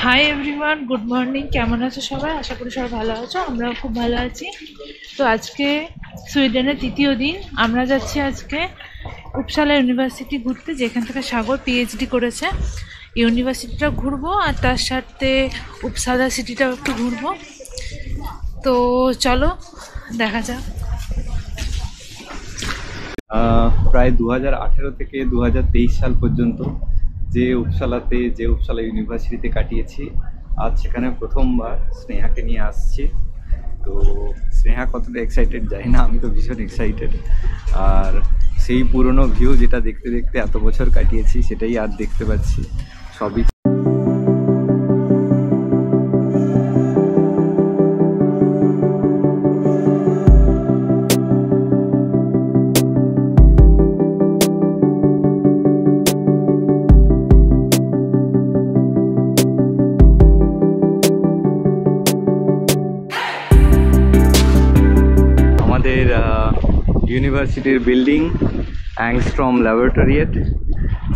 Hi everyone, good morning. কেমন আছো সবাই? আশা করি সবাই ভালো আছো, আমরাও খুব ভালো আছি। তো আজকে সুইডেনের তৃতীয় দিন। আমরা যাচ্ছি আজকে উপসালা ইউনিভার্সিটি ঘুরতে, যেখান থেকে সাগর পিএইচডি করেছে। ইউনিভার্সিটিটা ঘুরবো আর তার সাথে উপসালা সিটিটাও একটু ঘুরবো। তো চলো দেখা যাক। প্রায় 2018 থেকে 2023 সাল পর্যন্ত যে উপসালা ইউনিভার্সিটিতে কাটিয়েছি, আজ সেখানে প্রথমবার স্নেহাকে নিয়ে আসছি। তো স্নেহা কতটা এক্সাইটেড জানি না, আমি তো ভীষণ এক্সাইটেড। আর সেই পুরনো ভিউ যেটা দেখতে দেখতে এত বছর কাটিয়েছি, সেটাই আর দেখতে পাচ্ছি। সবই ইউনিভার্সিটির বিল্ডিং, অ্যাংস্ট্রম ল্যাবরেটরিয়েট,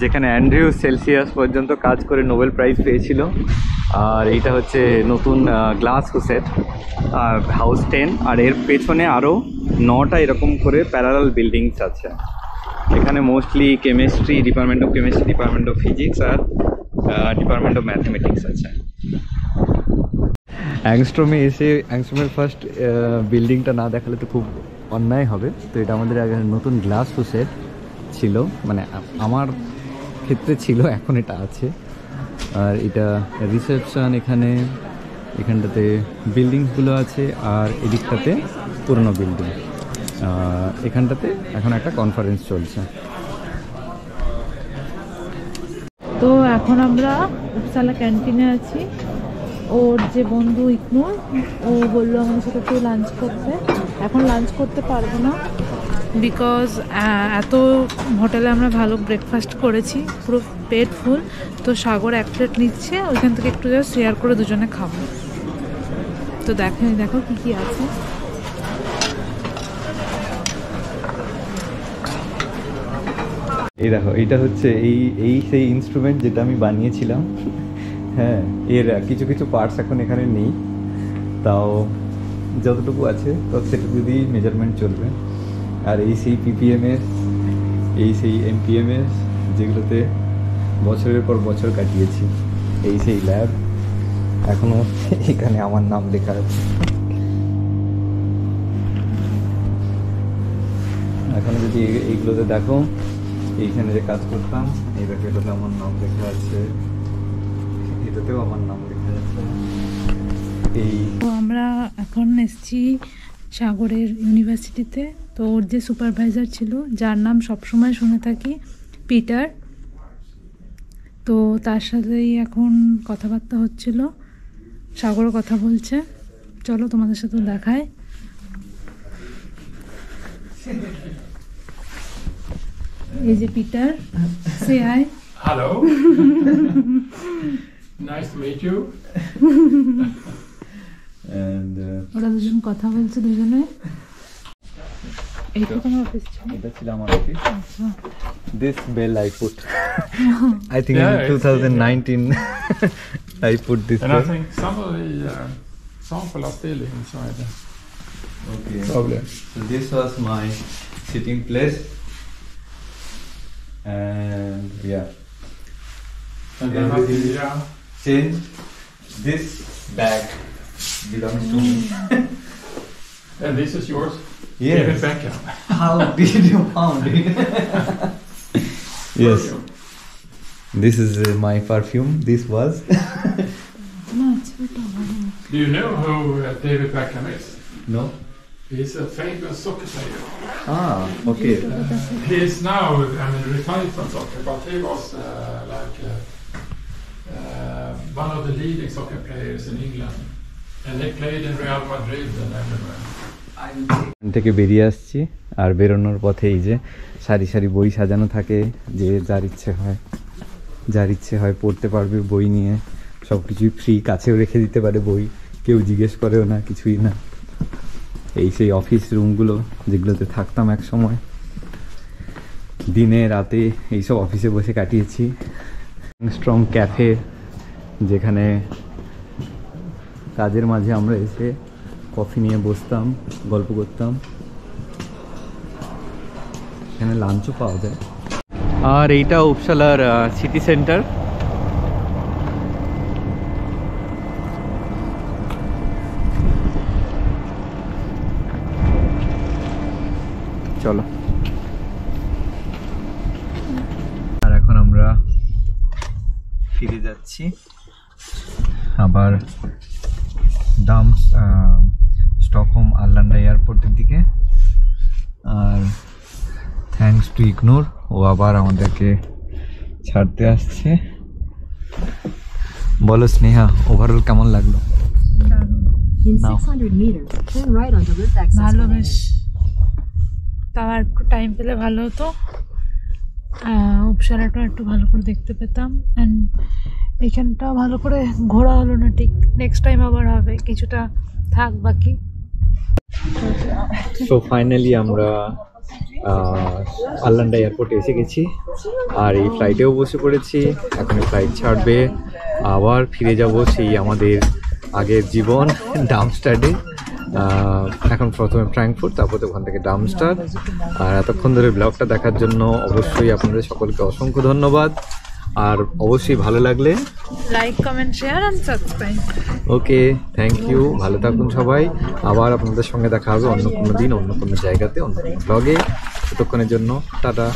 যেখানে অ্যান্ড্রিউ সেলসিয়াস পর্যন্ত কাজ করে নোবেল প্রাইজ পেয়েছিল। আর এইটা হচ্ছে নতুন গ্লাস হোসেট হাউস 10। আর এর পেছনে আরও 9টা এরকম করে প্যারালাল বিল্ডিংস আছে। এখানে mostly chemistry, department of chemistry, department of physics আর ডিপার্টমেন্ট অফ ম্যাথমেটিক্স আছে। অ্যাংস্ট্রমে এসে অ্যাংস্ট্রমের ফার্স্ট বিল্ডিংটা না দেখালে তো খুব অন্যায় হবে। তো এটা আমাদের আগে নতুন গ্লাস হোসেট ছিল, মানে আমার ক্ষেত্রে ছিল, এখন এটা আছে। আর এটা রিসেপশন, এখানটাতে বিল্ডিংসগুলো আছে। আর এদিকটাতে পুরনো বিল্ডিং, এখানটাতে এখন একটা কনফারেন্স চলছে। তো এখন আমরা উপসালা ক্যান্টিনে আছি। ওর যে বন্ধু ইকনুর, ও বললো আমাদের সাথে একটু লাঞ্চ করতে। এখন লাঞ্চ করতে পারবো না, বিকজ এত হোটেলে আমরা ভালো ব্রেকফাস্ট করেছি, পুরো পেট ফুল। তো সাগর এক প্লেট নিচ্ছে, ওইখান থেকে একটু জাস্ট শেয়ার করে দুজনে খাবো। তো দেখো কি কি আছে। এই দেখো, এইটা হচ্ছে সেই ইনস্ট্রুমেন্ট যেটা আমি বানিয়েছিলাম। হ্যাঁ, এর কিছু কিছু পার্টস এখন এখানে নেই, তাও যতটুকু আছে তো সেটুকু দিয়েই মেজারমেন্ট চলবে। আর এই সেই পিপিএমএস, এই সেই এমপিএমএস, যেগুলোতে বছরের পর বছর কাটিয়েছি। এই সেই ল্যাব, এখনো এখানে আমার নাম লেখা আছে। এখন যদি এইগুলোতে দেখো, এইখানে যে কাজ করতাম, এই দেখো, এটাতে আমার নাম লেখা আছে, এটাতেও আমার নাম লেখা আছে। তো আমরা এখন এসেছি সাগরের ইউনিভার্সিটিতে। তো ওর যে সুপারভাইজার ছিল, যার নাম সবসময় শুনে থাকি, পিটার, তো তার সাথেই এখন কথাবার্তা হচ্ছিল। সাগরও কথা বলছে, চলো তোমাদের সাথে দেখায়। এই যে পিটার, সে hi. Hello. Nice to meet you. And ওরা দুজন কথা বলছে, দুজনে। এইটা তোমার অফিস ছিল? এটা ছিল আমার অফিস। আচ্ছা। This bell I put, I think in 2019 I put this And bell. I think some of the sample are still inside. Okay. Probably. So this was my sitting place, and yeah. And then Everything changed. This bag belongs to me. and this is yours. Yes. David Beckham. How did you found it? Yes. This is my perfume. This was. Do you know who David Beckham is? No. He's a famous soccer player. Ah, okay. He is now, retired from soccer, but he was one of the leading soccer players in England. And they played in Real Madrid and everywhere. থেকে বেরিয়ে আসছি, আর বেরোনোর পথে এই যে সারি সারি বই সাজানো থাকে, যে যার ইচ্ছে হয় পড়তে পারবে বই নিয়ে। সব কিছুই ফ্রি, কাছেও রেখে দিতে পারে বই, কেউ জিজ্ঞেস করেও না, কিছুই না। এই সেই অফিস রুমগুলো যেগুলোতে থাকতাম এক সময়, দিনে রাতে এইসব অফিসে বসে কাটিয়েছি। স্ট্রং ক্যাফে, যেখানে কাজের মাঝে আমরা এসে কফি নিয়ে বসতাম, গল্প করতাম। এখানে লাঞ্চও পাওয়া যায়। আর এইটা উপসালার সিটি সেন্টার। চলো, আর এখন আমরা ফিরে যাচ্ছি আবার স্টকহোম আর্লান্ডা এয়ারপোর্টের দিকে। আর থ্যাঙ্কস টু ইগনোর, ও আবার আমাদেরকে ছাড়তে আসছে। বলো স্নেহা, ওভারঅল কেমন লাগলো? ভালো, বেশ। তাও একটু টাইম পেলে ভালো হতো, উপসালাটা একটু ভালো করে দেখতে পেতাম। অ্যান্ড এখানটাও ভালো করে ঘোরা হলো না ঠিক। নেক্সট টাইম আবার হবে, কিছুটা থাক বাকি। সো ফাইনালি আমরা আর্লান্ডা এয়ারপোর্টে এসে গেছি, আর এই ফ্লাইটেও বসে পড়েছি। এখন ফ্লাইট ছাড়বে, আবার ফিরে যাব সেই আমাদের আগের জীবন, ডামস্টাডে। এখন প্রথমে ফ্র্যাঙ্কফুর্ট, তারপর ওখান থেকে ডামস্টার। আর এতক্ষণ ধরে ব্লগটা দেখার জন্য অবশ্যই আপনাদের সকলকে অসংখ্য ধন্যবাদ। আর অবশ্যই ভালো লাগলে like, comment, share and subscribe. Okay, thank you, ভালো থাকুন সবাই। আবার আপনাদের সঙ্গে দেখা হবে অন্য কোনো দিন, অন্য কোনো জায়গাতে, অন্য কোনো ব্লগে। ততক্ষণের জন্য টাটা।